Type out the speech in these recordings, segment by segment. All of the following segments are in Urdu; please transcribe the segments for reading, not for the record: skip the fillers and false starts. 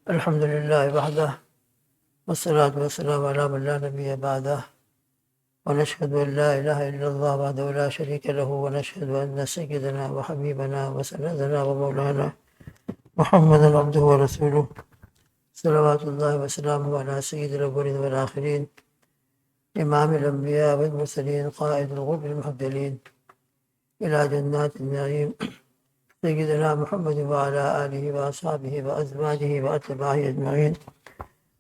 الحمد لله وحده والصلاة والسلام على من لا نبي بعده ونشهد أن لا إله إلا الله وحده لا شريك له ونشهد أن سيدنا وحبيبنا وسندنا ومولانا محمدا عبده ورسوله صلوات الله وسلامه على سيد الأولين والآخرين إمام الأنبياء والمرسلين قائد الغر المحجلين إلى جنات النعيم سيدنا محمد وعلى آله وأصحابه وأزواجه وأتباعه أجمعين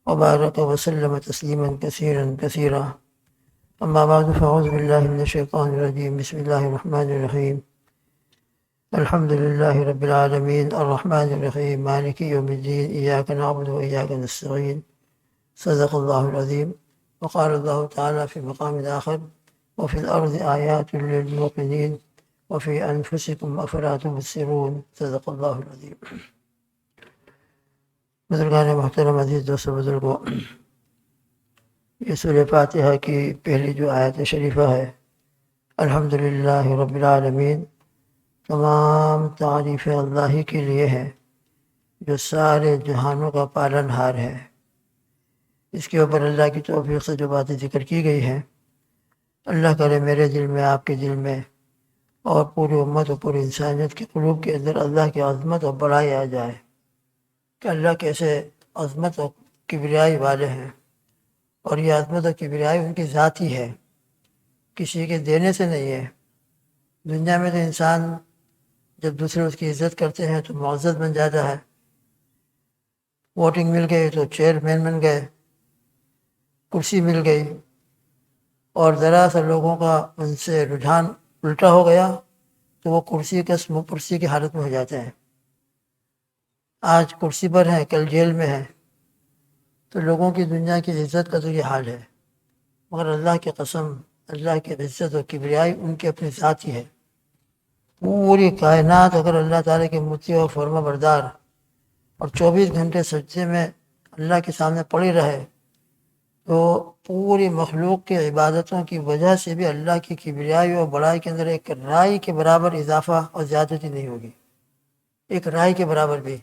وبارك وسلم تسليما كثيرا كثيرا. أما بعد فأعوذ بالله من الشيطان الرجيم. بسم الله الرحمن الرحيم. الحمد لله رب العالمين الرحمن الرحيم مالك يوم الدين إياك نعبد وإياك نستعين. صدق الله العظيم. وقال الله تعالى في مقام آخر وفي الأرض آيات للموقنين وفي أنفسكم أفلا تبصرون. صدق اللہ العظیم. بزرگان محترم عزیز دوستو بزرگوں، یہ سورہ فاتحہ کی پہلی جو آیت شریفہ ہے، الحمدللہ رب العالمین، تمام تعریفیں اللہ ہی کے لیے ہیں جو سارے جہانوں کا پالن ہار ہے۔ اس کے اوپر اللہ کی توفیق سے جو باتیں ذکر کی گئی ہیں، اللہ کرے میرے دل میں، آپ کے دل میں اور پوری امت اور پوری انسانیت کے قلوب کے اندر اللہ کی عظمت اور بڑائی آ جائے کہ اللہ کیسے عظمت اور کبریائی والے ہیں، اور یہ عظمت اور کبریائی ان کی ذاتی ہے، کسی کے دینے سے نہیں ہے۔ دنیا میں تو انسان جب دوسرے اس کی عزت کرتے ہیں تو معزز بن جاتا ہے، ووٹنگ مل گئی تو چیئرمین بن گئے، کرسی مل گئی، اور ذرا سا لوگوں کا ان سے رجحان الٹا ہو گیا تو وہ کرسی کی حالت میں ہو جاتے ہیں۔ آج کرسی پر ہیں، کل جیل میں ہیں، تو لوگوں کی دنیا کی عزت کا تو یہ حال ہے، مگر اللہ کی قسم، اللہ کی عزت اور کبریائی ان کی اپنی ذات ہی ہے۔ پوری کائنات اگر اللہ تعالیٰ کی مطیع اور فرما بردار اور 24 گھنٹے سجدے میں اللہ کے سامنے پڑی رہے تو پوری مخلوق کی عبادتوں کی وجہ سے بھی اللہ کی کبریائی اور بڑائی کے اندر ایک رائی کے برابر اضافہ اور زیادتی نہیں ہوگی، ایک رائی کے برابر بھی۔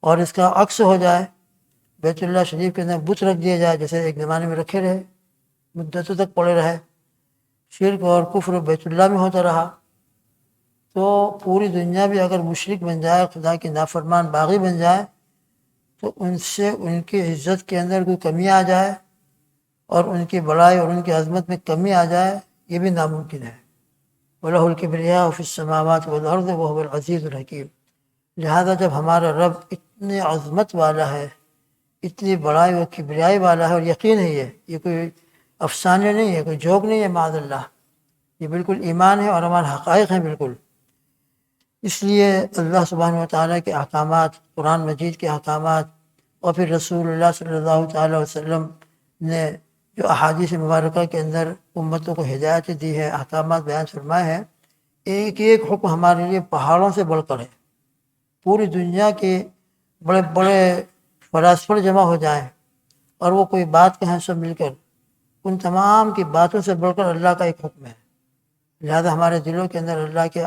اور اس کا عکس ہو جائے، بیت اللہ شریف کے اندر بت رکھ دیا جائے، جیسے ایک زمانے میں رکھے رہے، مدتوں تک پڑے رہے، شرک اور کفر بیت اللہ میں ہوتا رہا، تو پوری دنیا بھی اگر مشرک بن جائے، خدا کی نافرمان باغی بن جائے، تو ان سے ان کی عزت کے اندر کوئی کمی آ جائے اور ان کی بڑائی اور ان کی عظمت میں کمی آ جائے، یہ بھی ناممکن ہے۔ وَلَهُ الْكِبْرِيَاءُ فِي السَّمَاوَاتِ وَالْأَرْضِ وَهُوَ الْعَزِيزُ الْحَكِيمُ۔ لہذا جب ہمارا رب اتنی عظمت والا ہے، اتنی بڑائی و کبریائی والا ہے، اور یقین ہے یہ کوئی افسانے نہیں ہے، کوئی جوک نہیں ہے، معاذ اللہ، یہ بالکل ایمان ہے اور ہمارے حقائق ہیں بالکل۔ اس لیے اللہ سبحانہ و تعالیٰ کے احکامات، قرآن مجید کے احکامات، اور پھر رسول اللہ صلی اللہ تعالیٰ علیہ وسلم نے جو احادیث مبارکہ کے اندر امتوں کو ہدایت دی ہے، احکامات بیان فرمائے ہیں، ایک ایک حکم ہمارے لیے پہاڑوں سے بڑھ کر ہے۔ پوری دنیا کے بڑے بڑے فلاسفر جمع ہو جائیں اور وہ کوئی بات کہیں سب مل کر، ان تمام کی باتوں سے بڑھ کر اللہ کا ایک حکم ہے۔ لہذا ہمارے دلوں کے اندر اللہ کے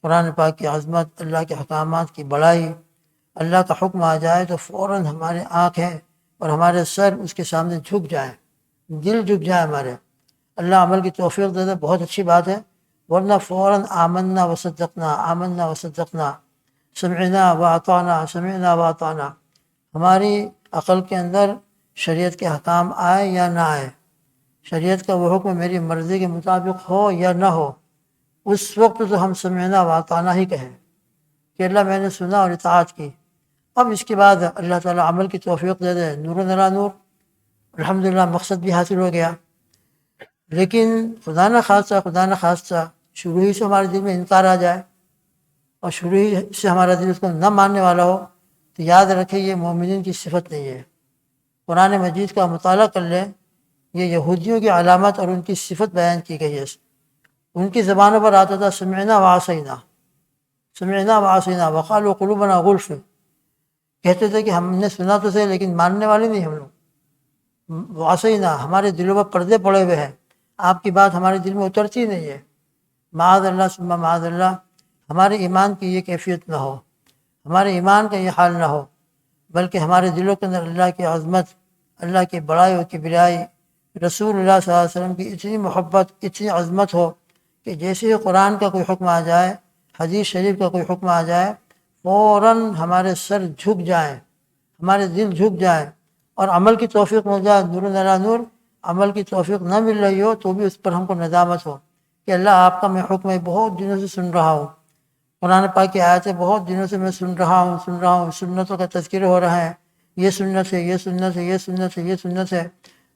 قرآن پاک کی عظمت، اللہ کے احکامات کی بڑائی، اللہ کا حکم آ جائے تو فوراً ہمارے آنکھیں اور ہمارے سر اس کے سامنے جھک جائیں، دل جھک جائے ہمارے۔ اللہ عمل کی توفیق دے دے، بہت اچھی بات ہے، ورنہ فوراً آمنا وصدقنا، سمعنا واطعنا، سمعنا واطعنا۔ ہماری عقل کے اندر شریعت کے احکام آئے یا نہ آئے، شریعت کا وہ حکم میری مرضی کے مطابق ہو یا نہ ہو، اس وقت تو ہم سمعنا واطعنا ہی کہیں کہ اللہ میں نے سنا اور اطاعت کی۔ اب اس کے بعد اللہ تعالیٰ عمل کی توفیق دے دے، نور نرا نور، الحمدللہ مقصد بھی حاصل ہو گیا۔ لیکن خدا نہ خواستہ شروع ہی سے ہمارے دل میں انکار آ جائے اور شروع ہی سے ہمارا دل اس کو نہ ماننے والا ہو، تو یاد رکھے یہ مومنین کی صفت نہیں ہے۔ قرآن مجید کا مطالعہ کر لیں، یہ یہودیوں کی علامت اور ان کی صفت بیان کی گئی ہے۔ ان کی زبانوں پر آتا تھا سمعنا وعصینا، سمعنا وعصینا وقالوا قلوبنا غلف، کہتے تھے کہ ہم نے سنا تو صحیح لیکن ماننے والے نہیں ہم لوگ۔ وعصینا، ہمارے دلوں پر پردے پڑے ہوئے ہیں، آپ کی بات ہمارے دل میں اترتی نہیں ہے۔ معاذ اللہ ثم معاذ اللہ، ہمارے ایمان کی یہ کیفیت نہ ہو، ہمارے ایمان کا یہ حال نہ ہو، بلکہ ہمارے دلوں کے اندر اللہ کی عظمت، اللہ کی بڑائی و کبریائی، رسول اللہ صلی اللہ علیہ وسلم کی اتنی محبت، اتنی عظمت ہو کہ جیسے ہی قرآن کا کوئی حکم آ جائے، حدیث شریف کا کوئی حکم آ جائے، فوراً ہمارے سر جھک جائیں، ہمارے دل جھک جائیں، اور عمل کی توفیق مل جائے، نور علی نور، عمل کی توفیق نہ مل رہی ہو تو بھی اس پر ہم کو ندامت ہو کہ اللہ آپ کا میں حکم بہت دنوں سے سن رہا ہوں، قرآن پاک کی آیتیں بہت دنوں سے میں سن رہا ہوں، سنتوں کا تذکرہ ہو رہا ہے، یہ سنت ہے، یہ سنت ہے، یہ سنت ہے، یہ سنت ہے،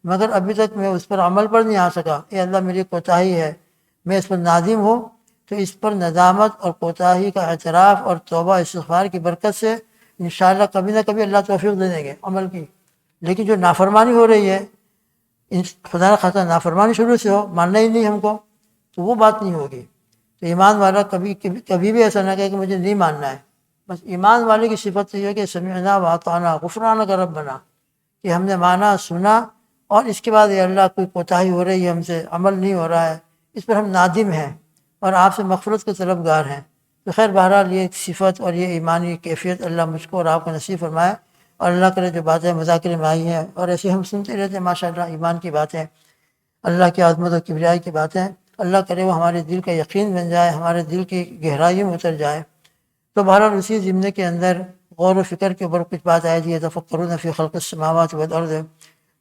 مگر ابھی تک میں اس پر عمل پر نہیں آ سکا۔ اے اللہ میری کوتاہی ہے، میں اس پر نادم ہوں، تو اس پر ندامت اور کوتاہی کا اعتراف اور توبہ استغفار کی برکت سے انشاءاللہ کبھی نہ کبھی اللہ توفیق دے دیں گے عمل کی۔ لیکن جو نافرمانی ہو رہی ہے، خدا نہ خاصہ نافرمانی شروع سے ہو، ماننا ہی نہیں ہم کو، تو وہ بات نہیں ہوگی۔ تو ایمان والا کبھی بھی ایسا نہ کہے کہ مجھے نہیں ماننا ہے۔ بس ایمان والے کی صفت یہ ہے کہ سمعنا واطعنا غفرانک ربنا، کہ ہم نے مانا، سنا، اور اس کے بعد یہ اللہ کوئی کوتاہی ہو رہی ہے ہم سے، عمل نہیں ہو رہا ہے، اس پر ہم نادم ہیں اور آپ سے مغفرت کے طلبگار ہیں۔ تو خیر بہرحال یہ صفت اور یہ ایمانی کیفیت اللہ مجھ کو اور آپ کو نصیب فرمائے، اور اللہ کرے جو باتیں مذاکرے میں آئی ہیں اور ایسے ہم سنتے رہتے ہیں ماشاءاللہ ایمان کی باتیں، اللہ کی عظمت و کبریائی کی باتیں، اللہ کرے وہ ہمارے دل کا یقین بن جائے، ہمارے دل کی گہرائیوں میں اتر جائے۔ تو بہرحال اسی ضمن کے اندر غور و فکر کے اوپر کچھ بات آئی تھی، یتفکرون فی خلق السماوات والارض،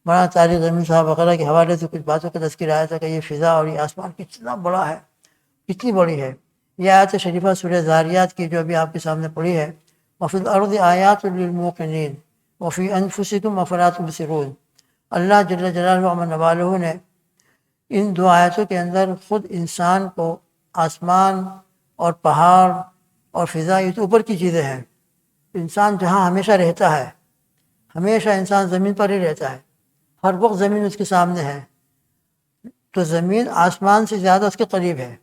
مولانا طارق زمین صاحب وغیرہ کے حوالے سے کچھ باتوں کا تذکر آیا تھا کہ یہ فضا اور یہ آسمان کتنا بڑا ہے، کتنی بڑی ہے۔ یہ آیت شریفہ سورہ ذاریات کی جو ابھی آپ کے سامنے پڑھی ہے، وفی الارض آیات للموقنین وفی انفسکم افلا تبصرون، اللہ جل جلالہ و نوالہ نے ان دو آیتوں کے اندر خود انسان کو آسمان اور پہاڑ اور فضا، یہ تو اوپر کی چیزیں ہیں، انسان جہاں ہمیشہ رہتا ہے، ہمیشہ انسان زمین پر ہی رہتا ہے، ہر وقت زمین اس کے سامنے ہے، تو زمین آسمان سے زیادہ اس کے قریب ہے۔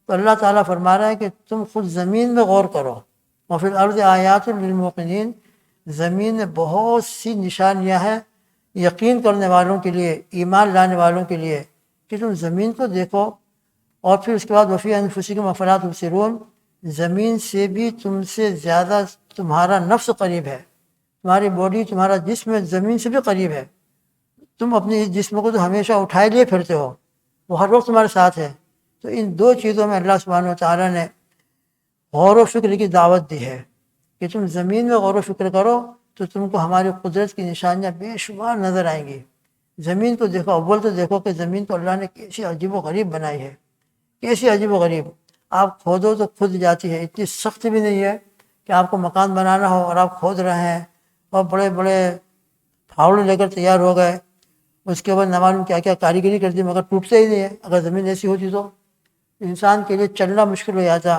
تو اللہ تعالیٰ فرما رہا ہے کہ تم خود زمین میں غور کرو، وفی الارض آیات للموقنین، زمین میں بہت سی نشانیاں ہیں یقین کرنے والوں کے لیے، ایمان لانے والوں کے لیے، کہ تم زمین کو دیکھو، اور پھر اس کے بعد وفی انفسکم افلا تبصرون، زمین سے بھی تم سے زیادہ تمہارا نفس قریب ہے، تمہاری باڈی، تمہارا جسم زمین سے بھی قریب ہے، تم اپنے اس جسم کو تو ہمیشہ اٹھائے لیے پھرتے ہو، وہ ہر وقت تمہارے ساتھ ہے۔ تو ان دو چیزوں میں اللہ سبحانہ وتعالیٰ نے غور و فکر کی دعوت دی ہے کہ تم زمین میں غور و فکر کرو تو تم کو ہماری قدرت کی نشانیاں بے شمار نظر آئیں گی۔ زمین کو دیکھو، اول تو دیکھو کہ زمین کو اللہ نے کیسی عجیب و غریب بنائی ہے، کیسی عجیب و غریب، آپ کھودو تو کھد جاتی ہے، اتنی سخت بھی نہیں ہے کہ آپ کو مکان بنانا ہو اور آپ کھود رہے ہیں اور بڑے بڑے پھاوڑے لے کر تیار ہو گئے، اس کے بعد نہ معلوم کیا کیا کاریگری کر دی، مگر ٹوٹتے ہی نہیں ہے۔ اگر زمین ایسی ہوتی تو انسان کے لیے چلنا مشکل ہو جاتا،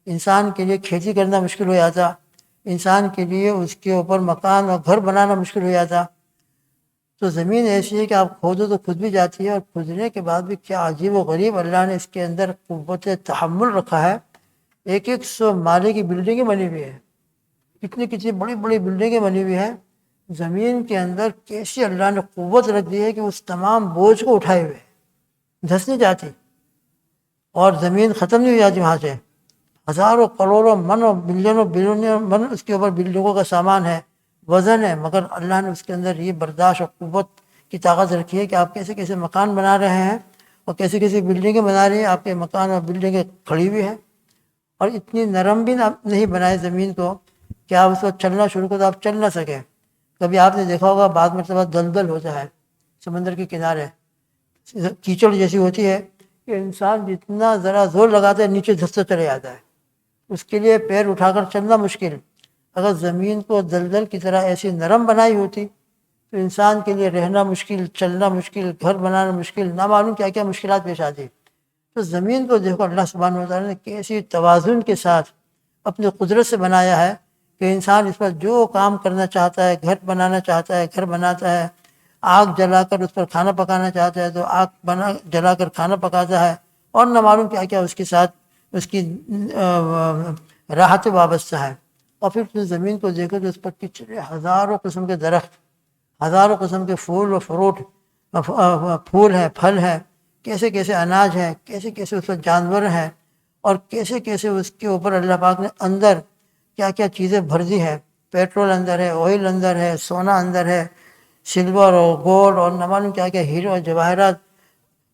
انسان کے لیے کھیتی کرنا مشکل ہو جاتا، انسان کے لیے اس کے اوپر مکان اور گھر بنانا مشکل ہو جاتا۔ تو زمین ایسی ہے کہ آپ کھودو تو کھد بھی جاتی ہے، اور کھدنے کے بعد بھی کیا عجیب و غریب اللہ نے اس کے اندر قوت تحمل رکھا ہے۔ 100 مالے کی بلڈنگیں بنی ہوئی ہیں، کتنی بڑی بڑی بلڈنگیں بنی ہوئی ہیں، زمین کے اندر کیسی اللہ نے قوت رکھ دی ہے کہ اس تمام بوجھ کو اٹھائے ہوئے دھس نہیں جاتی، اور زمین ختم نہیں ہو جاتی وہاں سے، ہزاروں کروڑوں من اور بلینوں بلینوں من اس کے اوپر بلڈنگوں کا سامان ہے، وزن ہے، مگر اللہ نے اس کے اندر یہ برداشت اور قوت کی طاقت رکھی ہے کہ آپ کیسے کیسے مکان بنا رہے ہیں اور کیسی کیسی بلڈنگیں بنا رہی ہیں، آپ کے مکان اور بلڈنگیں کھڑی ہوئی ہیں، اور اتنی نرم بھی نہیں بنائے زمین کو کہ آپ اس وقت چلنا شروع کرو تو آپ چل نہ سکیں۔ کبھی آپ نے دیکھا ہوگا بعض مرتبہ دلدل ہوتا ہے سمندر کے کنارے، کیچڑ جیسی ہوتی ہے کہ انسان جتنا ذرا زور لگاتا ہے نیچے دھستا چلے جاتا ہے، اس کے لیے پیر اٹھا کر چلنا مشکل۔ اگر زمین کو دلدل کی طرح ایسی نرم بنائی ہوتی تو انسان کے لیے رہنا مشکل، چلنا مشکل، گھر بنانا مشکل، نہ معلوم کیا کیا مشکلات پیش آتی۔ تو زمین کو دیکھو اللہ سبحانہ وتعالیٰ نے کیسی توازن کے ساتھ اپنی قدرت سے بنایا ہے کہ انسان اس پر جو کام کرنا چاہتا ہے، گھر بنانا چاہتا ہے گھر بناتا ہے، آگ جلا کر اس پر کھانا پکانا چاہتا ہے تو آگ جلا کر کھانا پکاتا ہے، اور نہ معلوم کیا کیا اس کے ساتھ اس کی راحت وابستہ ہے۔ اور پھر اس زمین کو دیکھو تو اس پر کتنے ہزاروں قسم کے درخت، ہزاروں قسم کے پھول و فروٹ، پھول ہیں، پھل ہیں، کیسے کیسے اناج ہیں، کیسے کیسے اس پر جانور ہیں، اور کیسے کیسے اس کے اوپر اللہ پاک نے اندر کیا کیا چیزیں بھر دی ہیں۔ پیٹرول اندر ہے، آئل اندر ہے، سونا اندر ہے، سلور اور گولڈ اور نہ معلوم کیا کیا ہیرو اور جواہرات،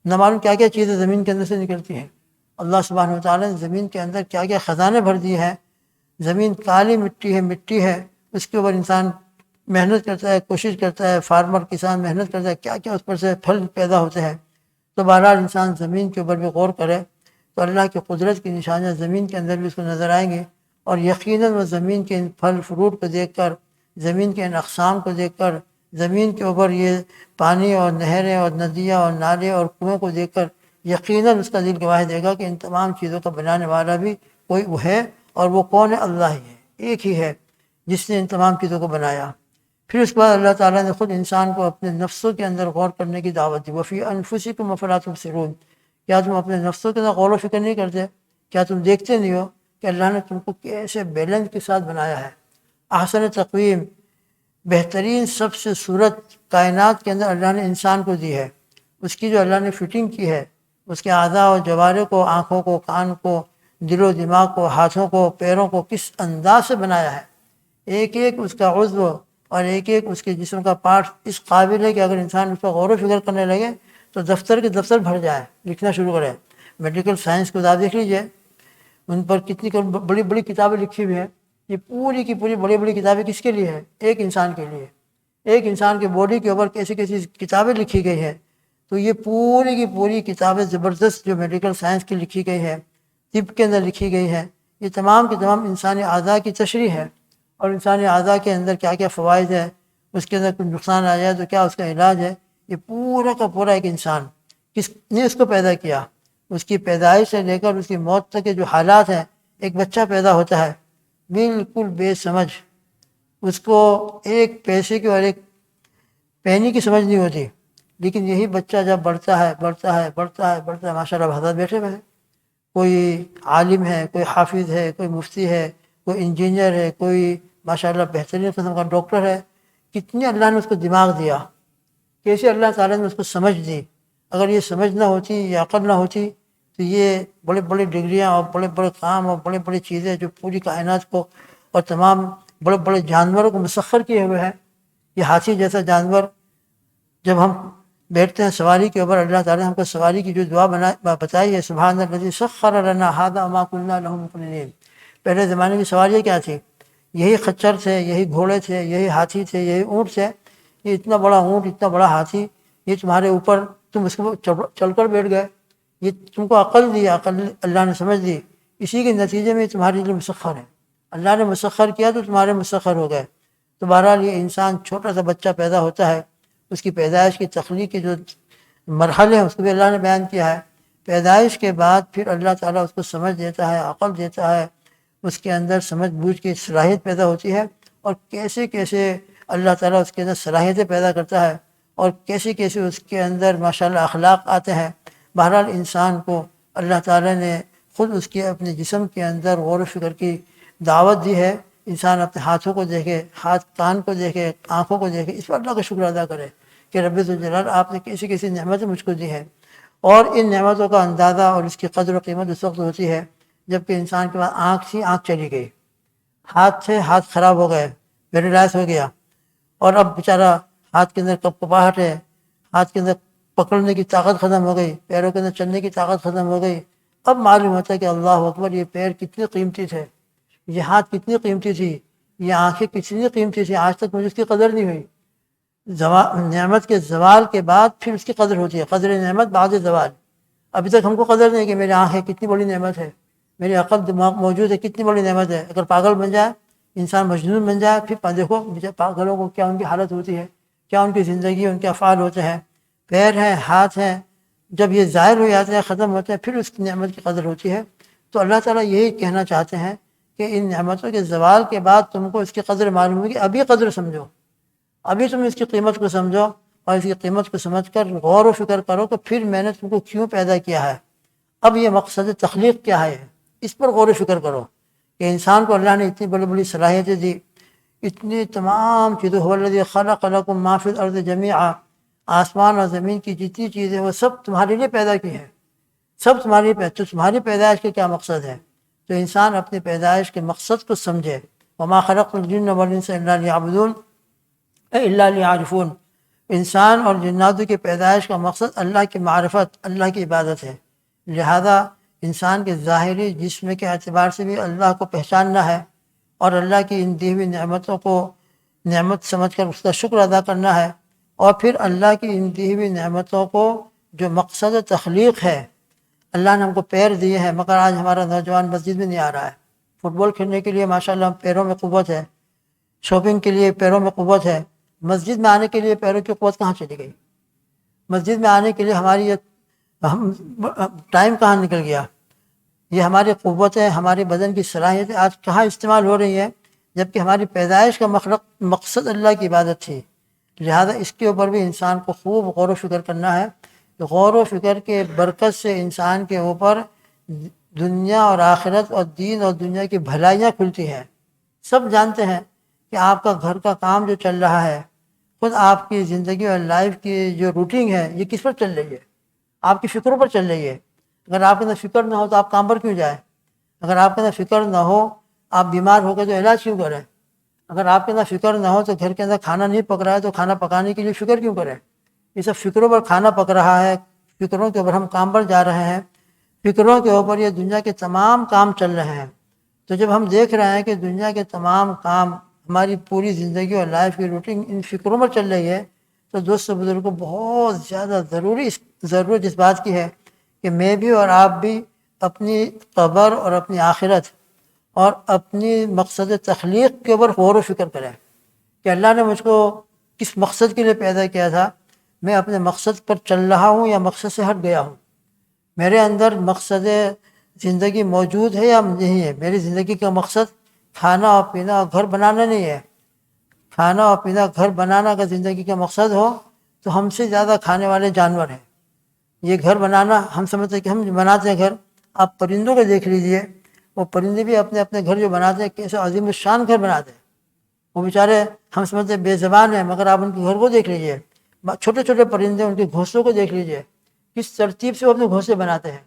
نہ معلوم کیا کیا چیزیں زمین کے اندر سے نکلتی ہیں۔ اللہ سبحانہ وتعالیٰ نے زمین کے اندر کیا کیا خزانے بھر دیے ہیں۔ زمین کالی مٹی ہے، اس کے اوپر انسان محنت کرتا ہے، کوشش کرتا ہے، فارمر کسان محنت کرتا ہے، کیا کیا اس پر سے پھل پیدا ہوتے ہیں۔ تو بہرحال انسان زمین کے اوپر بھی غور کرے تو اللہ کی قدرت کی نشانیاں زمین کے اندر بھی اس کو نظر آئیں گی، اور یقیناً وہ زمین کے ان پھل فروٹ کو دیکھ کر، زمین کے ان اقسام کو دیکھ کر، زمین کے اوپر یہ پانی اور نہریں اور ندیاں اور نالے اور کنویں کو دیکھ کر یقیناً اس کا دل گواہی دے گا کہ ان تمام چیزوں کا بنانے والا بھی کوئی وہ ہے، اور وہ کون ہے؟ اللہ ہی ہے، ایک ہی ہے جس نے ان تمام چیزوں کو بنایا۔ پھر اس کے بعد اللہ تعالیٰ نے خود انسان کو اپنے نفسوں کے اندر غور کرنے کی دعوت دی۔ وفی انفسکم افلا تبصرون، کیا تم اپنے نفسوں کے اندر غور و فکر نہیں کرتے؟ کیا تم دیکھتے نہیں ہو کہ اللہ نے تم کو کیسے بیلنس کے ساتھ بنایا ہے؟ احسن تقویم، بہترین سب سے صورت کائنات کے اندر اللہ نے انسان کو دی ہے۔ اس کی جو اللہ نے فٹنگ کی ہے، اس کے اعضاء و جوارح کو، آنکھوں کو، کان کو، دل و دماغ کو، ہاتھوں کو، پیروں کو کس انداز سے بنایا ہے۔ ایک ایک اس کا عضو اور ایک ایک اس کے جسم کا پارٹ اس قابل ہے کہ اگر انسان اس پر غور و فکر کرنے لگے تو دفتر کے دفتر بھر جائے، لکھنا شروع کرے۔ میڈیکل سائنس کو آپ دیکھ لیجئے، ان پر کتنی بڑی بڑی کتابیں لکھی ہوئی ہیں۔ یہ پوری کی پوری بڑی بڑی کتابیں کس کے لیے ہیں؟ ایک انسان کے لیے۔ ایک انسان کے باڈی کے اوپر کیسی کیسی کتابیں لکھی گئی ہیں۔ تو یہ پوری کی پوری کتابیں زبردست جو میڈیکل سائنس کی لکھی گئی ہے، طب کے اندر لکھی گئی ہے، یہ تمام کے تمام انسانی اعضاء کی تشریح ہے، اور انسانی اعضاء کے اندر کیا کیا فوائد ہے، اس کے اندر کوئی نقصان آ جائے تو کیا اس کا علاج ہے۔ یہ پورا کا پورا ایک انسان کس نے اس کو پیدا کیا، اس کی پیدائش سے لے کر اس کی موت تک کے جو حالات ہیں۔ ایک بچہ پیدا ہوتا ہے بالکل بے سمجھ، اس کو ایک پیسے کی اور ایک پینی کی سمجھ نہیں ہوتی، لیکن یہی بچہ جب بڑھتا ہے ماشاء اللہ حضرت بیٹھے ہوئے ہیں، کوئی عالم ہے، کوئی حافظ ہے، کوئی مفتی ہے، کوئی انجینئر ہے، کوئی ماشاء اللہ بہترین قسم کا ڈاکٹر ہے۔ کتنی اللہ نے اس کو دماغ دیا، کیسے اللہ تعالیٰ نے اس کو سمجھ دی۔ اگر یہ سمجھ نہ ہوتی، یہ عقل نہ ہوتی، تو یہ بڑے بڑے ڈگریاں اور بڑے بڑے کام اور بڑے بڑے چیزیں جو پوری کائنات کو اور تمام بڑے بڑے جانوروں کو مسخر کیے ہوئے ہیں۔ یہ ہاتھی جیسا جانور جب ہم بیٹھتے ہیں سواری کے اوپر، اللہ تعالیٰ نے ہم کو سواری کی جو دعا بتائی ہے، سبحان الذی سخر لنا ھذا وما كنا له مقرنین۔ پہلے زمانے کی سواریاں کیا تھی؟ یہی خچر تھے، یہی گھوڑے تھے، یہی ہاتھی تھے، یہی اونٹ تھے۔ یہ اتنا بڑا اونٹ، اتنا بڑا ہاتھی، یہ تمہارے اوپر، تم اس کو چل کر بیٹھ گئے، یہ تم کو عقل دی، عقل اللہ نے سمجھ دی، اسی کے نتیجے میں تمہارے لیے مسخر ہے۔ اللہ نے مسخر کیا تو تمہارے مسخر ہو گئے۔ تو بہرحال یہ انسان چھوٹا سا بچہ پیدا ہوتا ہے، اس کی پیدائش کی تخلیق کے جو مرحلے ہیں اس کو بھی اللہ نے بیان کیا ہے۔ پیدائش کے بعد پھر اللہ تعالیٰ اس کو سمجھ دیتا ہے، عقل دیتا ہے، اس کے اندر سمجھ بوجھ کی صلاحیت پیدا ہوتی ہے، اور کیسے کیسے اللہ تعالیٰ اس کے اندر صلاحیتیں پیدا کرتا ہے، اور کیسے کیسے اس کے اندر ماشاءاللہ اخلاق آتے ہیں۔ بہرحال انسان کو اللہ تعالیٰ نے خود اس کے اپنے جسم کے اندر غور و فکر کی دعوت دی ہے۔ انسان اپنے ہاتھوں کو دیکھے، ہاتھ کان کو دیکھے، آنکھوں کو دیکھے، اس پر اللہ کا شکر ادا کرے کہ رب ذوالجلال آپ نے کیسی کیسی نعمتیں مجھ کو دی ہیں۔ اور ان نعمتوں کا اندازہ اور اس کی قدر و قیمت اس وقت ہوتی ہے جب کہ انسان کے پاس آنکھ تھی، آنکھ چلی گئی، ہاتھ تھے، ہاتھ خراب ہو گئے، پیرالائز ہو گیا، اور اب بیچارہ ہاتھ کے اندر کپکپاہٹ ہے، ہاتھ کے اندر پکڑنے کی طاقت ختم ہو گئی، پیروں کے اندر چلنے کی طاقت ختم ہو گئی۔ اب معلوم ہوتا ہے کہ اللہ اکبر، یہ پیر کتنے قیمتی تھے، یہ ہاتھ کتنی قیمتی تھی، یہ آنکھیں کتنی قیمتی تھی، آج تک مجھے اس کی قدر نہیں ہوئی۔ نعمت کے زوال کے بعد پھر اس کی قدر ہوتی ہے، قدر نعمت بعد زوال۔ ابھی تک ہم کو قدر نہیں کہ میری آنکھ ہے، کتنی بڑی نعمت ہے، میری عقل دماغ موجود ہے، کتنی بڑی نعمت ہے۔ اگر پاگل بن جائے انسان، مجنون بن جائے، پھر دیکھو پاگلوں کو کیا ان کی حالت ہوتی ہے، کیا ان کی زندگی، ان کے افعال ہوتے ہیں۔ پیر ہیں، ہاتھ ہیں، جب یہ ظاہر ہو جاتے ہیں، ختم ہوتے ہیں، پھر اس کی نعمت کی قدر ہوتی ہے۔ تو اللہ تعالیٰ یہی کہنا چاہتے ہیں کہ ان نعمتوں کے زوال کے بعد تم کو اس کی قدر معلوم ہوگی، ابھی قدر سمجھو، ابھی تم اس کی قیمت کو سمجھو، اور اس کی قیمت کو سمجھ کر غور و فکر کرو کہ پھر میں نے تم کو کیوں پیدا کیا ہے، اب یہ مقصد تخلیق کیا ہے، اس پر غور و فکر کرو کہ انسان کو اللہ نے اتنی بڑی بڑی صلاحیتیں دی، اتنی تمام چیزیں، هو الذی خلق لکم ما فی الارض جمیعا، آسمان اور زمین کی جتنی چیزیں وہ سب تمہارے لیے پیدا کی ہیں، سب تمہاری تو تمہاری پیدائش کے کیا مقصد ہے؟ تو انسان اپنی پیدائش کے مقصد کو سمجھے، وما خلقت الجن والانس الا لیعبدون الا لیعرفون، انسان اور جناتوں کی پیدائش کا مقصد اللہ کی معرفت، اللہ کی عبادت ہے، لہذا انسان کے ظاہری جسم کے اعتبار سے بھی اللہ کو پہچاننا ہے اور اللہ کی ان دی ہوئی نعمتوں کو نعمت سمجھ کر اس کا شکر ادا کرنا ہے، اور پھر اللہ کی ان دی ہوئی نعمتوں کو جو مقصد تخلیق ہے، اللہ نے ہم کو پیر دیے ہیں مگر آج ہمارا نوجوان مسجد میں نہیں آ رہا ہے، فٹ بال کھیلنے کے لیے ماشاءاللہ پیروں میں قوت ہے، شاپنگ کے لیے پیروں میں قوت ہے، مسجد میں آنے کے لیے پیروں کی قوت کہاں چلی گئی؟ مسجد میں آنے کے لیے ہماری ٹائم کہاں نکل گیا؟ یہ ہماری قوتیں، ہمارے بدن کی صلاحیتیں آج کہاں استعمال ہو رہی ہیں، جبکہ ہماری پیدائش کا مقصد اللہ کی عبادت تھی۔ لہذا اس کے اوپر بھی انسان کو خوب غور و فکر کرنا ہے کہ غور و فکر کے برکت سے انسان کے اوپر دنیا اور آخرت اور دین اور دنیا کی بھلائیاں کھلتی ہیں۔ سب جانتے ہیں کہ آپ کا گھر کا کام جو چل رہا ہے، خود آپ کی زندگی اور لائف کی جو روٹین ہے، یہ کس پر چل رہی ہے؟ آپ کی فکروں پر چل رہی ہے۔ اگر آپ کے اندر فکر نہ ہو تو آپ کام پر کیوں جائیں؟ اگر آپ کے اندر فکر نہ ہو، آپ بیمار ہو گئے تو علاج کیوں کریں؟ اگر آپ کے اندر فکر نہ ہو تو گھر کے اندر کھانا نہیں پک رہا ہے تو کھانا پکانے کے لیے فکر کیوں کریں؟ یہ سب فکروں پر کھانا پک رہا ہے، فکروں کے اوپر ہم کام پر جا رہے ہیں، فکروں کے اوپر یہ دنیا کے تمام کام چل رہے ہیں۔ تو جب ہم دیکھ رہے ہیں کہ دنیا کے تمام کام، ہماری پوری زندگی اور لائف کی روٹین ان فکروں پر چل رہی ہے، تو دوست و بزرگوں بہت زیادہ ضرورت اس بات کی ہے کہ میں بھی اور آپ بھی اپنی قبر اور اپنی آخرت اور اپنی مقصد تخلیق کے اوپر غور و فکر کریں کہ اللہ نے مجھ کو کس مقصد کے لیے پیدا کیا تھا، میں اپنے مقصد پر چل رہا ہوں یا مقصد سے ہٹ گیا ہوں، میرے اندر مقصد زندگی موجود ہے یا نہیں ہے۔ میری زندگی کا مقصد کھانا اور پینا اور گھر بنانا نہیں ہے۔ کھانا اور پینا گھر بنانا اگر زندگی کا مقصد ہو تو ہم سے زیادہ کھانے والے جانور ہیں۔ یہ گھر بنانا ہم سمجھتے ہیں کہ ہم بناتے ہیں گھر، آپ پرندوں کو دیکھ لیجئے، وہ پرندے بھی اپنے اپنے گھر جو بناتے ہیں کیسے عظیم الشان گھر بناتے ہیں۔ وہ بیچارے ہم سمجھتے ہیں بے زبان ہیں، مگر آپ ان کے گھر کو دیکھ لیجئے، چھوٹے چھوٹے پرندے ان کے گھونسلوں کو دیکھ لیجئے، کس ترتیب سے وہ اپنے گھونسلے بناتے ہیں۔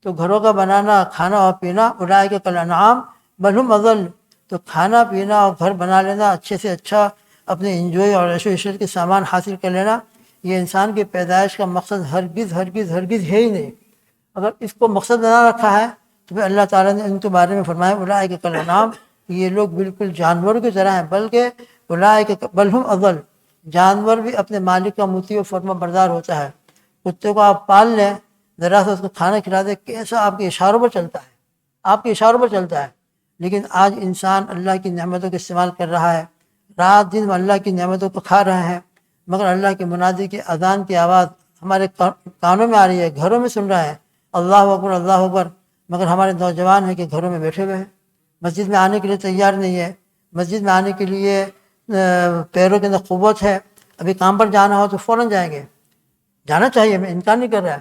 تو گھروں کا بنانا، کھانا اور پینا اولئک کالانعام بل ہم اضل، تو کھانا پینا اور گھر بنا لینا، اچھے سے اچھا اپنے انجوائے اور عیش و عشرت کے سامان حاصل کر لینا، یہ انسان کی پیدائش کا مقصد ہرگز ہرگز ہرگز ہے ہی نہیں۔ اگر اس کو مقصد بنا رکھا ہے تو پھر اللہ تعالیٰ نے ان کے بارے میں فرمایا اولئک کالانعام، یہ لوگ بالکل جانوروں کی طرح ہیں، بلکہ اولئک بل ہم اضل، جانور بھی اپنے مالک کا مطیع و فرما بردار ہوتا ہے۔ کتے کو آپ پال لیں، ذرا سا اس کو کھانا کھلا دیں، کیسا آپ کے اشاروں پر چلتا ہے، آپ کے اشاروں پر چلتا ہے۔ لیکن آج انسان اللہ کی نعمتوں کو استعمال کر رہا ہے، رات دن اللہ کی نعمتوں کو کھا رہے ہیں، مگر اللہ کے منادی کی اذان کی آواز ہمارے کانوں میں آ رہی ہے، گھروں میں سن رہے ہیں، اللہ اکبر اللہ اکبر، مگر ہمارے نوجوان ہیں کہ گھروں میں بیٹھے ہوئے ہیں، مسجد میں آنے کے لیے تیار نہیں ہے، مسجد میں آنے کے لیے پیروں کے اندر قوت ہے، ابھی کام پر جانا ہو تو فوراً جائیں گے، جانا چاہیے، میں انکار نہیں کر رہا،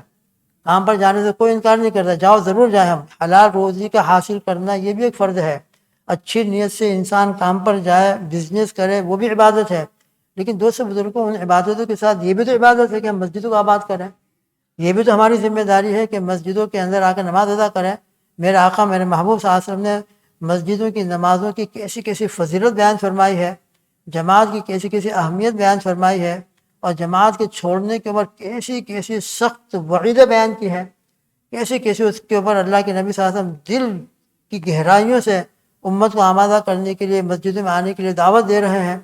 کام پر جانے سے کوئی انکار نہیں کرتا، جاؤ ضرور جائیں ہم، حلال روزی کا حاصل کرنا یہ بھی ایک فرض ہے، اچھی نیت سے انسان کام پر جائے، بزنس کرے، وہ بھی عبادت ہے، لیکن دوست بزرگوں ان عبادتوں کے ساتھ یہ بھی تو عبادت ہے کہ ہم مسجدوں کو آباد کریں، یہ بھی تو ہماری ذمہ داری ہے کہ مسجدوں کے اندر آ کر نماز ادا کریں۔ میرے آقا میرے محبوب صلی اللہ علیہ وسلم نے مسجدوں کی نمازوں کی کیسی کیسی فضیلت بیان فرمائی ہے، جماعت کی کیسی کیسی اہمیت بیان فرمائی ہے، اور جماعت کے چھوڑنے کے اوپر کیسی کیسی سخت وعیدیں بیان کی ہے، کیسی کیسی اس کے اوپر اللہ کے نبی صلی اللہ علیہ وسلم دل کی گہرائیوں سے امت کو آمادہ کرنے کے لیے مسجدوں میں آنے کے لیے دعوت دے رہے ہیں۔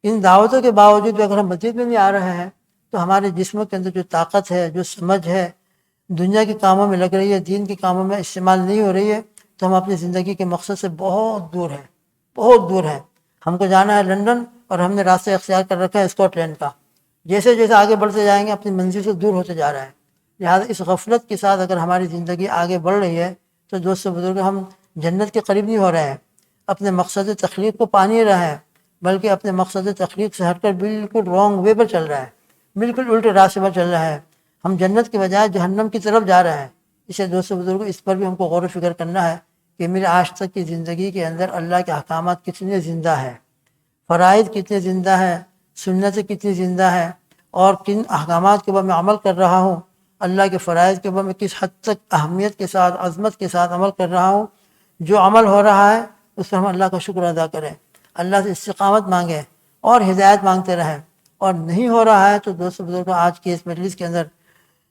ان دعوتوں کے باوجود بھی اگر ہم مسجد میں نہیں آ رہے ہیں تو ہمارے جسموں کے اندر جو طاقت ہے، جو سمجھ ہے، دنیا کے کاموں میں لگ رہی ہے، دین کے کاموں میں استعمال نہیں ہو رہی ہے، تو ہم اپنی زندگی کے مقصد سے بہت دور ہیں، بہت دور ہیں۔ ہم کو جانا ہے لندن اور ہم نے راستہ اختیار کر رکھا ہے اسکاٹ لینڈ کا، جیسے جیسے آگے بڑھتے جائیں گے اپنی منزل سے دور ہوتے جا رہا ہے۔ لہٰذا اس غفلت کے ساتھ اگر ہماری زندگی آگے بڑھ رہی ہے تو دوستو بزرگ ہم جنت کے قریب نہیں ہو رہے ہیں، اپنے مقصد تخلیق کو پا نہیں رہے ہیں، بلکہ اپنے مقصد تخلیق سے ہٹ کر بالکل رانگ وے پر چل رہا ہے، بالکل الٹے راستے پر چل رہا ہے، ہم جنت کے بجائے جہنم کی طرف جا رہے ہیں۔ اسے دوستو بزرگوں اس پر بھی ہم کو غور و فکر کرنا ہے کہ میرے آج تک کی زندگی کے اندر اللہ کے احکامات کتنے زندہ ہیں، فرائض کتنے زندہ ہیں، سنتیں کتنی زندہ ہیں، اور کن احکامات کے اوپر میں عمل کر رہا ہوں، اللہ کے فرائض کے اوپر میں کس حد تک اہمیت کے ساتھ، عظمت کے ساتھ عمل کر رہا ہوں۔ جو عمل ہو رہا ہے اس پر ہم اللہ کا شکر ادا کریں، اللہ سے استقامت مانگیں اور ہدایت مانگتے رہیں۔ اور نہیں ہو رہا ہے تو دوستو بزرگوں، آج کی اس مجلس کے اندر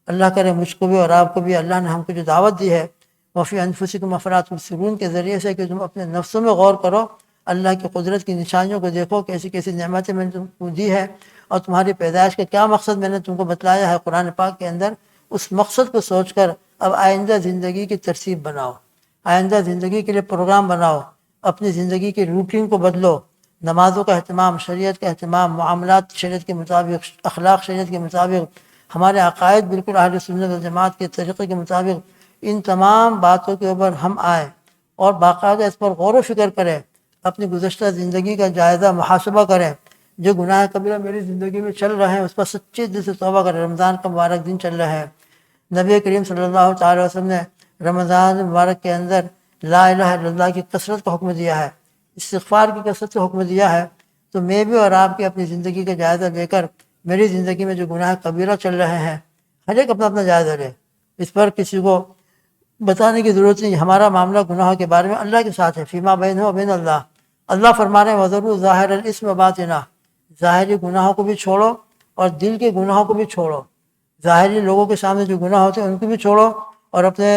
اللہ کرے مجھ کو بھی اور آپ کو بھی اللہ نے ہم کو جو دعوت دی ہے وفی انفسکم افلا تبصرون کے ذریعے سے، کہ تم اپنے نفسوں میں غور کرو، اللہ کی قدرت کی نشانیوں کو دیکھو، کیسی کیسی نعمتیں میں نے تم کو دی ہے اور تمہاری پیدائش کا کیا مقصد میں نے تم کو بتلایا ہے قرآن پاک کے اندر۔ اس مقصد کو سوچ کر اب آئندہ زندگی کی ترتیب بناؤ، آئندہ زندگی کے لیے پروگرام بناؤ، اپنی زندگی کی روٹین کو بدلو، نمازوں کا اہتمام، شریعت کا اہتمام، معاملات شریعت کے مطابق، اخلاق شریعت کے مطابق، ہمارے عقائد بالکل اہل سنت و جماعت کے طریقے کے مطابق، ان تمام باتوں کے اوپر ہم آئیں اور باقاعدہ اس پر غور و فکر کریں، اپنی گزشتہ زندگی کا جائزہ محاسبہ کریں، جو گناہ کبیرہ میری زندگی میں چل رہے ہیں اس پر سچے دل سے توبہ کریں۔ رمضان کا مبارک دن چل رہا ہے، نبی کریم صلی اللہ تعالیٰ وسلم نے رمضان مبارک کے اندر لا الہ الا اللہ کی کثرت کا حکم دیا ہے، استغفار کی کثرت کا حکم دیا ہے۔ تو میں بھی اور آپ کی اپنی زندگی کا جائزہ لے کر میری زندگی میں جو گناہ کبیرہ چل رہے ہیں ہر ایک اپنا اپنا جائزہ لے، اس پر کسی کو بتانے کی ضرورت نہیں۔ ہمارا معاملہ گناہوں کے بارے میں اللہ کے ساتھ ہے، فیما بینہ و بین اللہ۔ اللہ فرما رہے ہیں وَذَرُوا ظَاهِرَ الْإِثْمِ وَبَاطِنَهُ، ظاہری گناہوں کو بھی چھوڑو اور دل کے گناہوں کو بھی چھوڑو۔ ظاہری لوگوں کے سامنے جو گناہ ہوتے ہیں ان کو بھی چھوڑو، اور اپنے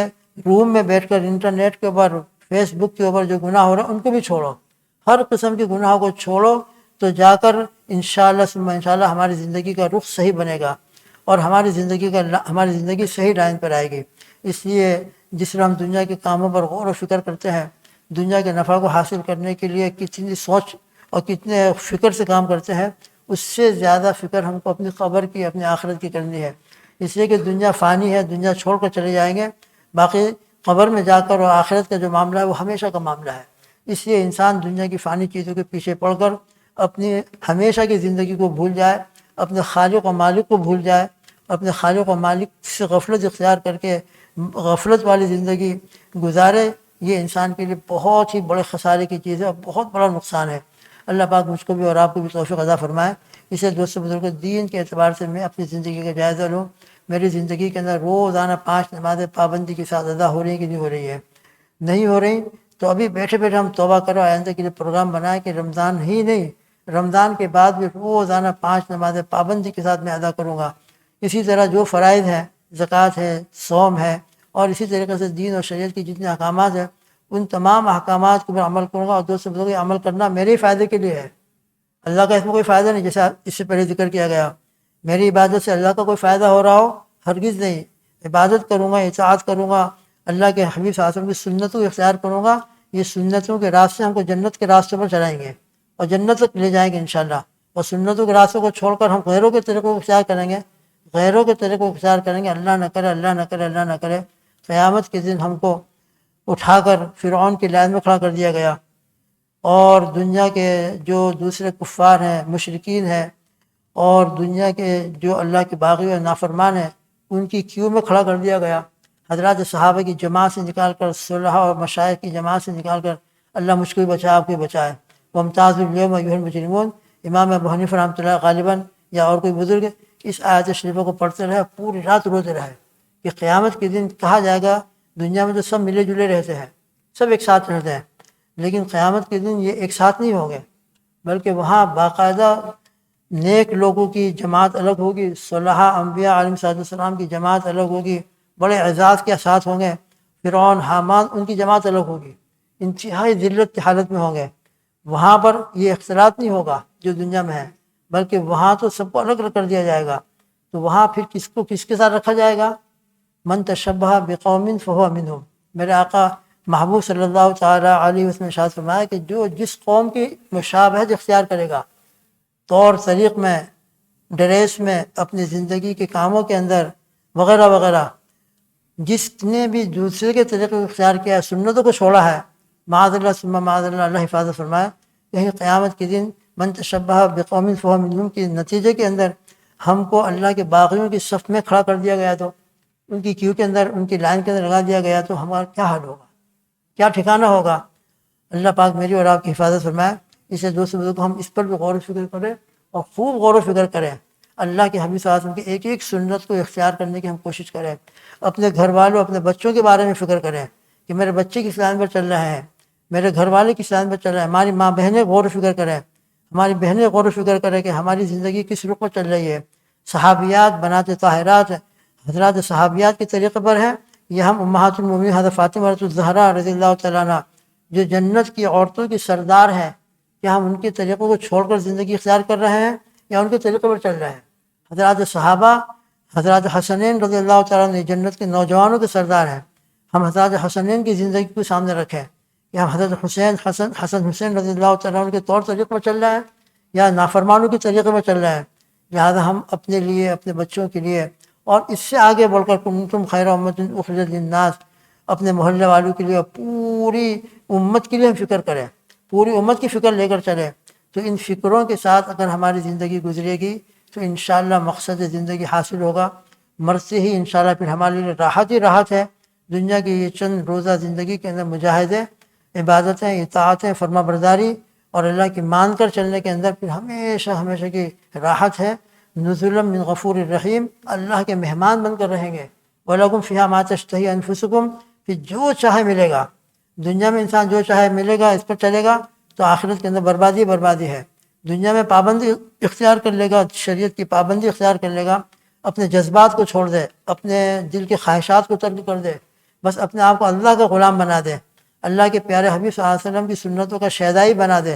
روم میں بیٹھ کر انٹرنیٹ کے اوپر، فیس بک کے اوپر جو گناہ ہو رہا ہے ان کو بھی چھوڑو۔ ہر قسم کے گناہوں کو چھوڑو تو جا کر انشاءاللہ ثم انشاءاللہ ہماری زندگی کا رخ صحیح بنے گا اور ہماری زندگی صحیح لائن پر آئے گی۔ اس لیے جس طرح ہم دنیا کے کاموں پر غور و فکر کرتے ہیں، دنیا کے نفع کو حاصل کرنے کے لیے کتنی سوچ اور کتنے فکر سے کام کرتے ہیں، اس سے زیادہ فکر ہم کو اپنی قبر کی، اپنی آخرت کی کرنی ہے۔ اس لیے کہ دنیا فانی ہے، دنیا چھوڑ کر چلے جائیں گے، باقی قبر میں جا کر اور آخرت کا جو معاملہ ہے وہ ہمیشہ کا معاملہ ہے۔ اس لیے انسان دنیا کی فانی چیزوں کے پیچھے پڑ کر اپنی ہمیشہ کی زندگی کو بھول جائے، اپنے خالق و مالک کو بھول جائے، اپنے خالق و مالک سے غفلت اختیار کر کے غفلت والی زندگی گزارے، یہ انسان کے لیے بہت ہی بڑے خسارے کی چیز ہے اور بہت بڑا نقصان ہے۔ اللہ پاک مجھ کو بھی اور آپ کو بھی توفیق عطا فرمائے۔ اسے دوستوں بزرگوں، دین کے اعتبار سے میں اپنی زندگی کا جائزہ لوں، میری زندگی کے اندر روزانہ 5 نمازیں پابندی کے ساتھ ادا ہو رہی ہیں کہ نہیں ہو رہی ہے؟ نہیں ہو رہی تو ابھی بیٹھے بیٹھے ہم توبہ کرو، آئندہ کے لیے پروگرام بنائیں کہ رمضان ہی نہیں، رمضان کے بعد بھی روزانہ 5 نمازیں پابندی کے ساتھ میں ادا کروں گا۔ اسی طرح جو فرائض ہیں، زکوٰۃ ہے، صوم ہے، اور اسی طریقے سے دین اور شریعت کی جتنے احکامات ہیں ان تمام احکامات کے اوپر عمل کروں گا۔ اور دوستوں بزرگوں، یہ عمل کرنا میرے ہی فائدے کے لیے ہے، اللہ کا اس میں کوئی فائدہ نہیں، جیسا اس سے پہلے ذکر کیا گیا۔ میری عبادت سے اللہ کا کوئی فائدہ ہو رہا ہو؟ ہرگز نہیں۔ عبادت کروں گا، اطاعت کروں گا، اللہ کے حبیب صلی اللہ علیہ وسلم کی سنتوں کو اختیار کروں گا، یہ سنتوں کے راستے ہم کو جنت کے راستے پر چلائیں گے اور جنت تک لے جائیں گے انشاءاللہ۔ اور سنتوں کے راستوں کو چھوڑ کر ہم غیروں کے طریقوں کو اختیار کریں گے، غیروں کے طریقوں کو اختیار کریں گے، اللہ نہ کرے، اللہ نہ کرے، اللہ نہ کرے، قیامت کے دن ہم کو اٹھا کر فرعون کی لائن میں کھڑا کر دیا گیا اور دنیا کے جو دوسرے کفار ہیں، مشرکین ہیں، اور دنیا کے جو اللہ کے باغی و نافرمان ہیں ان کی کیو میں کھڑا کر دیا گیا۔ حضرات صحابہ کی جماعت سے نکال کر، صلحاء اور مشائخ کی جماعت سے نکال کر، اللہ مجھ کو بھی بچائے، آپ کو بھی بچائے۔ وامتاز الیوم ایھا المجرمون، امام ابو حنیفہ رحمۃ اللہ غالباً یا اور کوئی بزرگ اس آیت شریفہ کو پڑھتے رہے، پوری رات روتے رہے کہ قیامت کے دن کہا جائے گا دنیا میں تو سب ملے جلے رہتے ہیں، سب ایک ساتھ رہتے ہیں، لیکن قیامت کے دن یہ ایک ساتھ نہیں ہوں گے، بلکہ وہاں باقاعدہ نیک لوگوں کی جماعت الگ ہوگی، صلحاء انبیاء علیہ السلام کی جماعت الگ ہوگی، بڑے اعزاز کے ساتھ ہوں گے، فرعون، حامان، ان کی جماعت الگ ہوگی، انتہائی ذلت کی حالت میں ہوں گے۔ وہاں پر یہ اختلاط نہیں ہوگا جو دنیا میں ہے، بلکہ وہاں تو سب کو الگ کر دیا جائے گا۔ تو وہاں پھر کس کو کس کے ساتھ رکھا جائے گا؟ من تشبہ بقوم فہو منہم، میرے آقا محبوب صلی اللہ تعالیٰ علیہ وسلم نے ارشاد فرمایا کہ جو جس قوم کی مشابہت اختیار کرے گا، طور طریق میں، ڈریس میں، اپنی زندگی کے کاموں کے اندر وغیرہ وغیرہ، جس نے بھی دوسرے کے طریقے کو اختیار کیا ہے، سنتوں کو چھوڑا ہے، معاذ اللہ ثم معاذ اللہ، اللہ حفاظت فرمائے، کہیں قیامت کے دن من تشبہ بقوم فہو منہم کے نتیجے کے اندر ہم کو اللہ کے باغیوں کی صف میں کھڑا کر دیا گیا، تو ان کی کیو کے اندر، ان کی لائن کے اندر لگا دیا گیا، تو ہمارا کیا حال ہوگا، کیا ٹھکانہ ہوگا؟ اللہ پاک میری اور آپ کی حفاظت فرمائے۔ اسے دوستوں بزرگوں، ہم اس پر بھی غور و فکر کریں اور خوب غور و فکر کریں، اللہ کے حبیب صلی اللہ علیہ وسلم کی ایک ایک سنت کو اختیار کرنے کی ہم کوشش کریں، اپنے گھر والوں، اپنے بچوں کے بارے میں فکر کریں کہ میرے بچے کس لائن پر چل رہے ہیں، میرے گھر والے کس راستے پر چل رہے ہیں، ہماری ماں بہنیں غور و فکر کریں، ہماری بہنیں غور و فکر کریں کہ ہماری زندگی کس رخ پر چل رہی ہے۔ صحابیات بنات طاہرات حضرات صحابیات کے طریقے پر ہیں، یہ ہم امہات المومنین حضرت فاطمہ الزہرا رضی اللہ تعالیٰ عنہ جو جنت کی عورتوں کی سردار ہیں، کیا ہم ان کے طریقوں کو چھوڑ کر زندگی اختیار کر رہے ہیں یا ان کے طریقے پر چل رہے ہیں؟ حضرات صحابہ حضرات حسنین رضی اللہ تعالیٰ عنہ جنت کے نوجوانوں کے سردار ہیں، ہم حضرات حسنین کی زندگی کو سامنے رکھیں کہ ہم حضرت حسن حسین رضی اللہ تعالیٰ عنہ کے طور طریقے پر چل رہے ہیں یا نافرمانوں کے طریقے پر چل رہے ہیں۔ لہذا ہم اپنے لیے، اپنے بچوں کے لیے اور اس سے آگے بڑھ کر کنتم خیر امۃ اخرجت للناس، اپنے محلے والوں کے لیے، پوری امت کے لیے ہم فکر کریں، پوری امت کی فکر لے کر چلیں۔ تو ان فکروں کے ساتھ اگر ہماری زندگی گزرے گی تو انشاءاللہ مقصد زندگی حاصل ہوگا، مرتے ہی انشاءاللہ پھر ہمارے لیے راحت ہی راحت ہے۔ دنیا کی یہ چند روزہ زندگی کے اندر مجاہدے، عبادتیں، اطاعتیں، فرما برداری اور اللہ کی مان کر چلنے کے اندر پھر ہمیشہ ہمیشہ کی راحت ہے۔ نزلا من غفور الرحیم، اللہ کے مہمان بن کر رہیں گے۔ وَلَكُمْ فِيهَا مَا تَشْتَهِي أَنفُسُكُمْ، پھر جو چاہے ملے گا۔ دنیا میں انسان جو چاہے ملے گا، اس پر چلے گا تو آخرت کے اندر بربادی بربادی ہے۔ دنیا میں پابندی اختیار کر لے گا، شریعت کی پابندی اختیار کر لے گا، اپنے جذبات کو چھوڑ دے، اپنے دل کے خواہشات کو ترک کر دے، بس اپنے آپ کو اللہ کا غلام بنا دے، اللہ کے پیارے حبیب صلی اللہ علیہ وسلم کی سنتوں کا شیدائی بنا دے،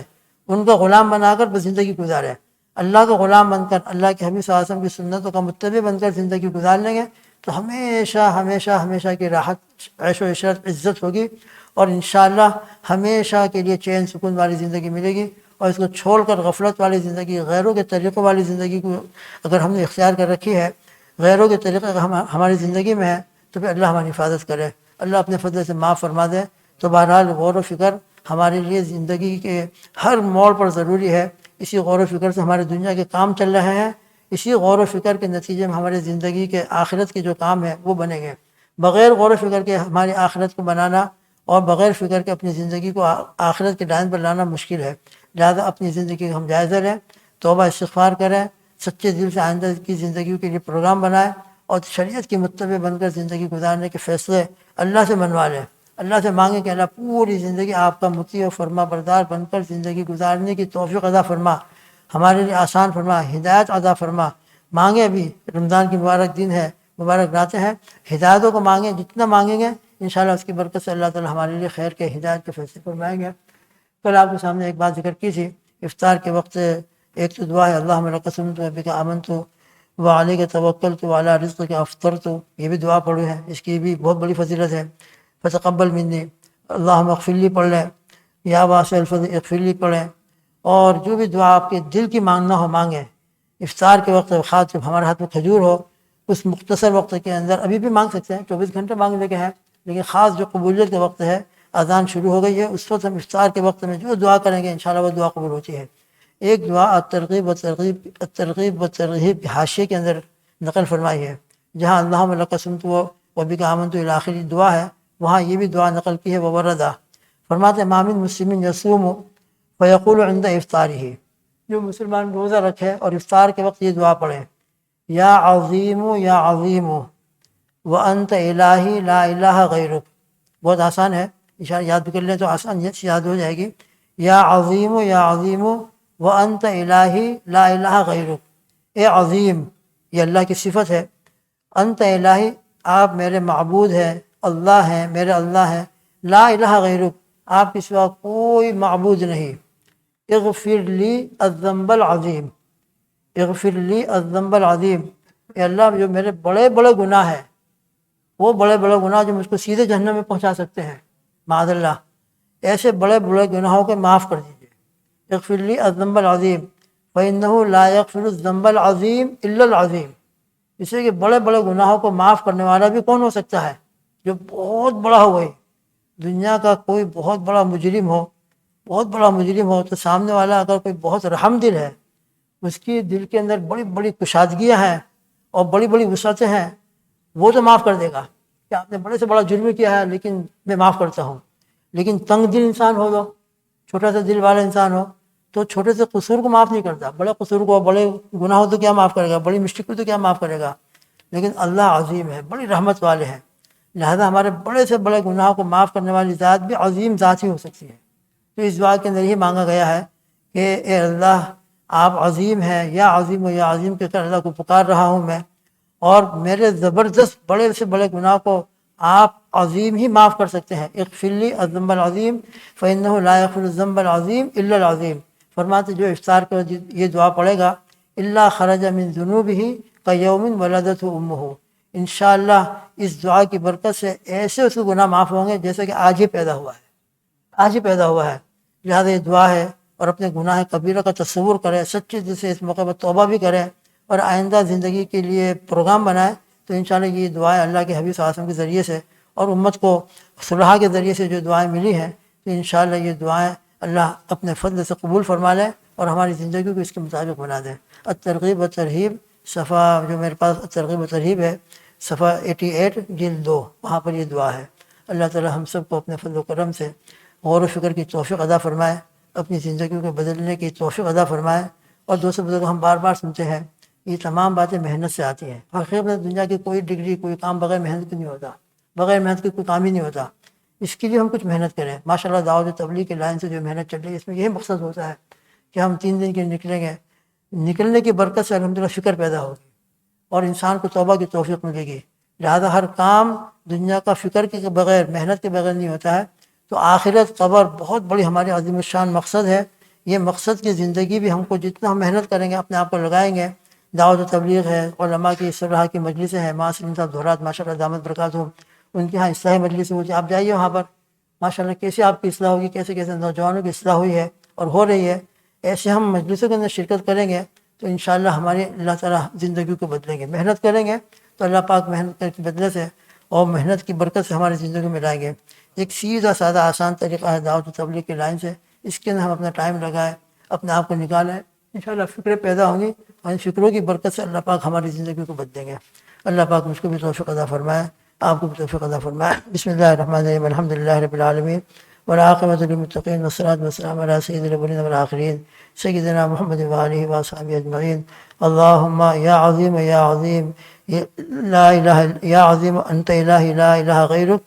ان کا غلام بنا کر بس زندگی گزارے۔ اللہ کا غلام بن کر، اللہ کے حبیب صلی اللہ علیہ وسلم کی سنتوں کا متبع بن کر زندگی گزار لیں گے تو ہمیشہ ہمیشہ ہمیشہ کی راحت، عیش و عشرت، عزت ہوگی اور انشاءاللہ ہمیشہ کے لیے چین سکون والی زندگی ملے گی۔ اور اس کو چھوڑ کر غفلت والی زندگی، غیروں کے طریقوں والی زندگی کو اگر ہم نے اختیار کر رکھی ہے، غیروں کے طریقے اگر ہماری زندگی میں ہے تو پھر اللہ ہماری حفاظت کرے، اللہ اپنے فضل سے معاف فرما دے۔ تو بہرحال غور و فکر ہمارے لیے زندگی کے ہر موڑ پر ضروری ہے۔ اسی غور و فکر سے ہمارے دنیا کے کام چل رہے ہیں، اسی غور و فکر کے نتیجے میں ہمارے زندگی کے آخرت کے جو کام ہیں وہ بنیں گے۔ بغیر غور و فکر کے ہماری آخرت کو بنانا اور بغیر فکر کے اپنی زندگی کو آخرت کے ڈائن پر لانا مشکل ہے۔ لہذا اپنی زندگی کا ہم جائزہ لیں، توبہ استغفار کریں، سچے دل سے آئندہ کی زندگی کے لیے پروگرام بنائیں اور شریعت کی متبع بن کر زندگی گزارنے کے فیصلے اللہ سے منوا لیں۔ اللہ سے مانگیں کہ اللہ پوری زندگی آپ کا مطیع و فرما بردار بن کر زندگی گزارنے کی توفیق عطا فرما، ہمارے لیے آسان فرما، ہدایت عطا فرما۔ مانگیں، ابھی رمضان کی مبارک دن ہے، مبارک راتیں ہیں، ہدایتوں کو مانگیں، جتنا مانگیں گے انشاءاللہ اس کی برکت سے اللہ تعالی ہمارے لیے خیر کے، ہدایت کے فیصلے فرمائیں گے۔ کل آپ کے سامنے ایک بات ذکر کی تھی، افطار کے وقت ایک تو دعا ہے اللہم لک صمت و بک آمنت وعلیک توکلت وعلی رزقک افطرت، یہ بھی دعا پڑھی ہے، اس کی بھی بہت بڑی فضیلت ہے۔ فتقبل منی، اللہم اغفر لی پڑھ لیں، یا واسع الفضل اغفر لی پڑھیں، اور جو بھی دعا آپ کے دل کی مانگنا ہو مانگیں۔ افطار کے وقت خاص جب ہمارے ہاتھ میں کھجور ہو، اس مختصر وقت کے اندر ابھی بھی مانگ سکتے ہیں، 24 گھنٹے مانگنے کے ہیں، لیکن خاص جو قبولیت کا وقت ہے، اذان شروع ہو گئی ہے، اس وقت ہم افطار کے وقت میں جو دعا کریں گے انشاءاللہ وہ دعا قبول ہوتی ہے۔ ایک دعا الترغیب و ترغیب حاشیے کے اندر نقل فرمائی ہے، جہاں اللہم لک صمت و بک آمنت الی آخری دعا ہے، وہاں یہ بھی دعا نقل کی ہے ووردہ، فرماتے ما من مسلم یصوم فیقول عند افطارہ، جو مسلمان روزہ رکھے اور افطار کے وقت یہ دعا پڑھے، یا عظیم وانت الہی لا الہ غیرک، بہت آسان ہے، اشارہ یاد بھی کر لیں تو آسان یاد ہو جائے گی۔ یا عظیم وانت الہی لا الہ غیرک، اے عظیم، یہ اللہ کی صفت ہے، انت الہی، آپ میرے معبود ہیں، اللہ ہیں، میرے اللہ ہیں، لا الہ غیرک، آپ کے سوا کوئی معبود نہیں، اغفر لی الذنب العظیم، اغفر لی الذنب العظیم، اے اللہ جو میرے بڑے بڑے گناہ ہیں، وہ بڑے بڑے گناہ جو مجھ کو سیدھے جہنم میں پہنچا سکتے ہیں معاذ اللہ، ایسے بڑے بڑے گناہوں کو معاف کر دیجیے۔ اغفر لی الذنب العظیم فإنہ لا یغفر الذنب العظیم الا العظیم، اس لیے کہ بڑے بڑے گناہوں کو معاف کرنے والا بھی کون ہو سکتا ہے؟ جو بہت بڑا ہو گئی۔ دنیا کا کوئی بہت بڑا مجرم ہو، بہت بڑا مجرم ہو تو سامنے والا اگر کوئی بہت رحم دل ہے، اس کی دل کے اندر بڑی بڑی کشادگیاں ہیں اور بڑی بڑی وسعتیں ہیں، وہ تو معاف کر دے گا کہ آپ نے بڑے سے بڑا جرم کیا ہے لیکن میں معاف کرتا ہوں۔ لیکن تنگ دل انسان ہو، جو چھوٹا سا دل والا انسان ہو تو چھوٹے سے قصور کو معاف نہیں کرتا، بڑے قصور کو، بڑے گناہ ہو تو کیا معاف کرے گا، بڑی مسٹیک کو تو کیا معاف کرے گا۔ لیکن اللہ عظیم ہے، بڑی رحمت والے ہیں، لہذا ہمارے بڑے سے بڑے گناہوں کو معاف کرنے والی ذات بھی عظیم ذات ہی ہو سکتی ہے۔ تو اس دعا کے اندر یہ مانگا گیا ہے کہ اے اللہ آپ عظیم ہیں، یا عظیم و یا عظیم کہہ کر اللہ کو پکار رہا ہوں میں، اور میرے زبردست بڑے سے بڑے گناہ کو آپ عظیم ہی معاف کر سکتے ہیں۔ اغفر لی الذنب العظیم فإنہ لا یغفر الذنب العظیم الا العظیم، فرماتے جو افطار کر یہ دعا پڑھے گا الا خرج من ذنوبہ کیوم ولدتہ امہ، انشاءاللہ اس دعا کی برکت سے ایسے اس کے گناہ معاف ہوں گے جیسے کہ آج ہی پیدا ہوا ہے، آج ہی پیدا ہوا ہے۔ لہٰذا یہ دعا ہے، اور اپنے گناہ کبیرہ کا تصور کرے، سچے دل سے اس موقع پر توبہ بھی کرے، اور آئندہ زندگی کے لیے پروگرام بنائے، تو انشاءاللہ یہ دعائیں اللہ کے حبیب صلی اللہ علیہ وسلم کے ذریعے سے اور امت کو صلحاء کے ذریعے سے جو دعائیں ملی ہیں، تو انشاءاللہ یہ دعائیں اللہ اپنے فضل سے قبول فرما لے اور ہماری زندگی کو اس کے مطابق بنا دے۔ الترغیب و ترہیب، صفحہ جو میرے پاس الترغیب و ترہیب ہے، صفحہ 88 جلد 2، وہاں پر یہ دعا ہے۔ اللہ تعالی ہم سب کو اپنے فضل و کرم سے غور و فکر کی توفیق عطا فرمائے، اپنی زندگی کو بدلنے کی توفیق عطا فرمائے۔ اور دوستوں بزرگ، ہم بار بار سنتے ہیں یہ تمام باتیں محنت سے آتی ہیں۔ حقیقت میں دنیا کی کوئی ڈگری، کوئی کام بغیر محنت کے نہیں ہوتا، بغیر محنت کے کوئی کام ہی نہیں ہوتا۔ اس کے لیے ہم کچھ محنت کریں۔ ماشاءاللہ دعوت و تبلیغ کی لائن سے جو محنت چل رہی ہے، اس میں یہی مقصد ہوتا ہے کہ ہم 3 دن کے نکلیں گے، نکلنے کی برکت سے الحمدللہ فکر پیدا ہوگی اور انسان کو توبہ کی توفیق ملے گی۔ لہذا ہر کام دنیا کا فکر کے بغیر، محنت کے بغیر نہیں ہوتا ہے۔ تو آخرت، قبر بہت بڑی ہماری عظیم الشان مقصد ہے۔ یہ مقصد کی زندگی بھی ہم کو جتنا ہم محنت کریں گے، اپنے آپ کو لگائیں گے، دعوت و تبلیغ ہے، علماء کی صلحاء کی مجلسیں ہیں، معاصرین صاحب دھورات ماشاءاللہ دامت برکاتہم، ان کے ہاں اصلاحی مجلس ہوتی ہے، آپ جائیے وہاں پر، ماشاءاللہ کیسے آپ کی اصلاح ہوگی، کیسے کیسے نوجوانوں کی اصلاح ہوئی ہے اور ہو رہی ہے۔ ایسے ہم مجلسوں کے اندر شرکت کریں گے تو انشاءاللہ ہماری اللہ تعالیٰ زندگی کو بدلیں گے۔ محنت کریں گے تو اللہ پاک محنت کے بدلے سے اور محنت کی برکت سے ہماری زندگی میں لائیں گے۔ ایک سیدھا سادہ آسان طریقہ ہے دعوت و تبلیغ کی لائن سے، اس کے اندر ہم اپنا ٹائم لگائیں، اپنے آپ کو نکالیں، انشاءاللہ فکریں پیدا ہوں گی، اور ان فکروں کی برکت سے اللہ پاک ہماری زندگی کو بدلیں گے۔ اللہ پاک مجھ کو بھی توفیق عطا فرمائے، آپ کو بھی توفیق عطا فرمائے۔ بسم اللہ الرحمن الرحیم، الحمدللہ رب العالمین، والعاقبۃ للمتقین، والصلاۃ والسلام علی سید الاولین والآخرین، سیدنا محمد وآلہ وصحبہ اجمعین۔ اللہم یا عظیم یا عظیم لا الہ یا عظیم انت الہی لا الہ غیرک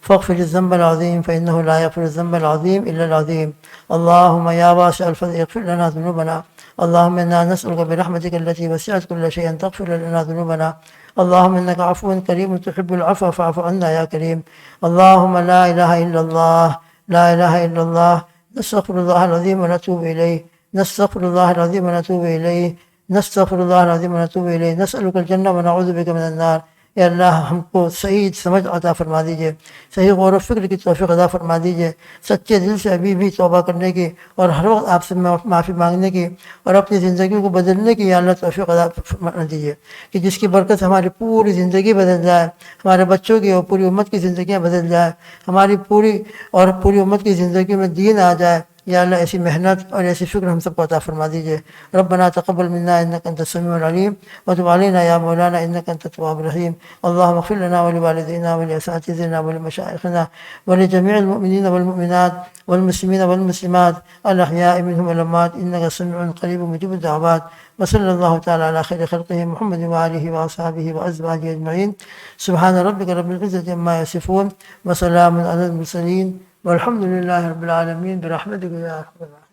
فاغفر الذنب العظیم فإنہ لا یغفر الذنب العظیم الا العظیم۔ اللہم یا واسع الفضل اغفر لنا ذنوبنا، اللہم انا نسألک برحمتک التي وسعت كل شيء ان تغفر لنا ذنوبنا، اللہم انک عفو کریم تحب العفو فاعف عنا یا کریم۔ اللہم لا الہ الا اللہ، لا الہ الا اللہ، نستغفر اللہ العظیم ونتوب الیہ، نستغفر اللہ العظیم ونتوب الیہ، نستغفر اللہ العظیم ونتوب الیہ، نسألک الجنہ ونعوذ بک من النار۔ اے اللہ ہم کو صحیح سمجھ عطا فرما دیجئے، صحیح غور و فکر کی توفیق عطا فرما دیجئے، سچے دل سے ابھی بھی توبہ کرنے کی اور ہر وقت آپ سے معافی مانگنے کی اور اپنی زندگی کو بدلنے کی یا اللہ توفیق عطا فرما دیجئے، کہ جس کی برکت سے ہماری پوری زندگی بدل جائے، ہمارے بچوں کی اور پوری امت کی زندگیاں بدل جائے، ہماری پوری امت کی زندگی میں دین آ جائے۔ یا اللہ ایسی محنت اور ایسی فکر ہم سب کو عطا فرما دیجئے۔ ربنا تقبل منا انک انت السمیع العلیم وتب علینا یا مولانا انک انت التواب الرحیم۔ اللہم اغفر لنا ولوالدینا ولاساتذتنا ولمشائخنا ولجميع المؤمنین والمؤمنات والمسلمین والمسلمات الاحیاء منهم والاموات انک سمیع قریب مجیب الدعوات۔ وصلی اللہ تعالی علی خیر خلقہ محمد وآلہ واصحابہ وازواجہ اجمعین۔ سبحان ربک رب العزة عما یصفون وسلام علی المرسلین والحمد للہ رب العالمین برحمتک یا ارحم الراحمین۔